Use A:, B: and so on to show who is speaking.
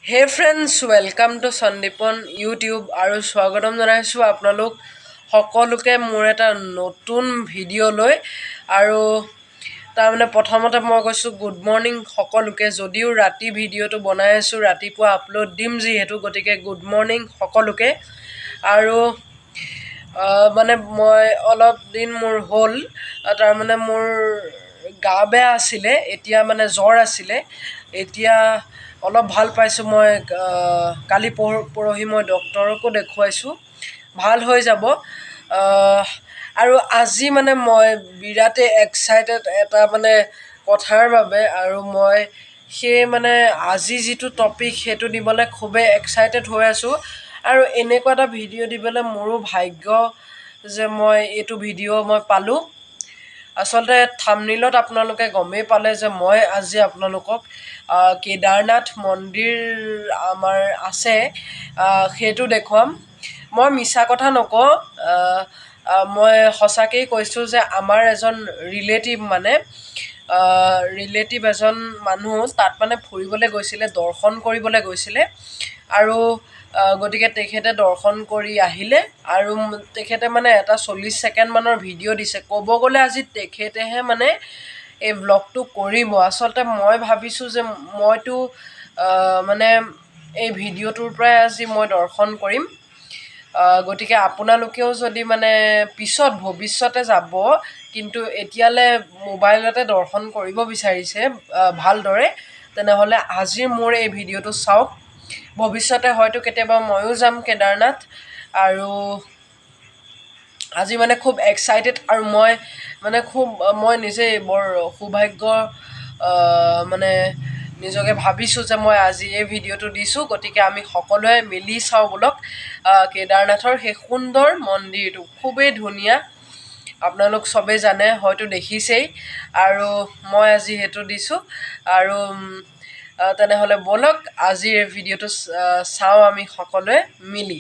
A: Hey friends, welcome to Sandipan YouTube আৰু স্বাগতম জনাইছো আপোনালোক সকলোকে মোৰ এটা নতুন ভিডিও লৈ আৰু তাৰমানে প্ৰথমতে মই কৈছো গুড মৰ্নিং সকলোকে যদিও ৰাতি ভিডিওটো বনাই আছো ৰাতিপুৱা আপলোড দিম যিহেতু গতিকে গুড মৰ্নিং সকলোকে আৰু মানে মই অলপ দিন মোৰ হ'ল তাৰমানে মোৰ গা বেয়া আছিলে এতিয়া মানে জ্বৰ আছিলে এতিয়া অলপ ভাল পাইছোঁ মই কালি পৰহি মই ডক্টৰকো দেখুৱাইছোঁ ভাল হৈ যাব আৰু আজি মানে মই বিৰাটে এক্সাইটেড এটা মানে কথাৰ বাবে আৰু মই সেই মানে আজি যিটো টপিক সেইটো দিবলৈ খুবেই এক্সাইটেড হৈ আছোঁ আৰু এনেকুৱা এটা ভিডিঅ' দিবলৈ মোৰো ভাগ্য যে মই এইটো ভিডিঅ' মই পালোঁ আচলতে থাম্বনেইলত আপোনালোকে গমেই পালে যে মই আজি আপোনালোকক কেদাৰনাথ মন্দিৰ আমাৰ আছে সেইটো দেখুৱাম মই মিছা কথা নকওঁ মই সঁচাকেই কৈছোঁ যে আমাৰ এজন ৰিলেটিভ এজন মানুহ তাত মানে ফুৰিবলৈ গৈছিলে দৰ্শন কৰিবলৈ গৈছিলে আৰু গতিকে তেখেতে দৰ্শন কৰি আহিলে আৰু তেখেতে মানে এটা 40 ছেকেণ্ড মানৰ ভিডিঅ' দিছে ক'ব গ'লে আজি তেখেতেহে মানে এই ব্লগটো কৰিব আচলতে মই ভাবিছোঁ যে মইতো মানে এই ভিডিঅ'টোৰ পৰাই আজি মই দৰ্শন কৰিম গতিকে আপোনালোকেও যদি মানে পিছত ভৱিষ্যতে যাব কিন্তু এতিয়ালৈ মোবাইলতে দৰ্শন কৰিব বিচাৰিছে ভালদৰে তেনেহ'লে আজিৰ মোৰ এই ভিডিঅ'টো চাওক ভৱিষ্যতে হয়তো কেতিয়াবা ময়ো যাম কেদাৰনাথ আৰু আজি মানে খুব এক্সাইটেড আৰু মই নিজেই বৰ সৌভাগ্য মানে নিজকে ভাবিছোঁ যে মই আজি এই ভিডিঅ'টো দিছোঁ গতিকে আমি সকলোৱে মিলি চাওঁ বলক কেদাৰনাথৰ সেই সুন্দৰ মন্দিৰটো খুবেই ধুনীয়া আপোনালোক চবেই জানে হয়তো দেখিছেই আৰু মই আজি সেইটো দিছোঁ আৰু তেনেহ'লে বলক আজিৰ এই ভিডিঅ'টো চাওঁ আমি সকলোৱে মিলি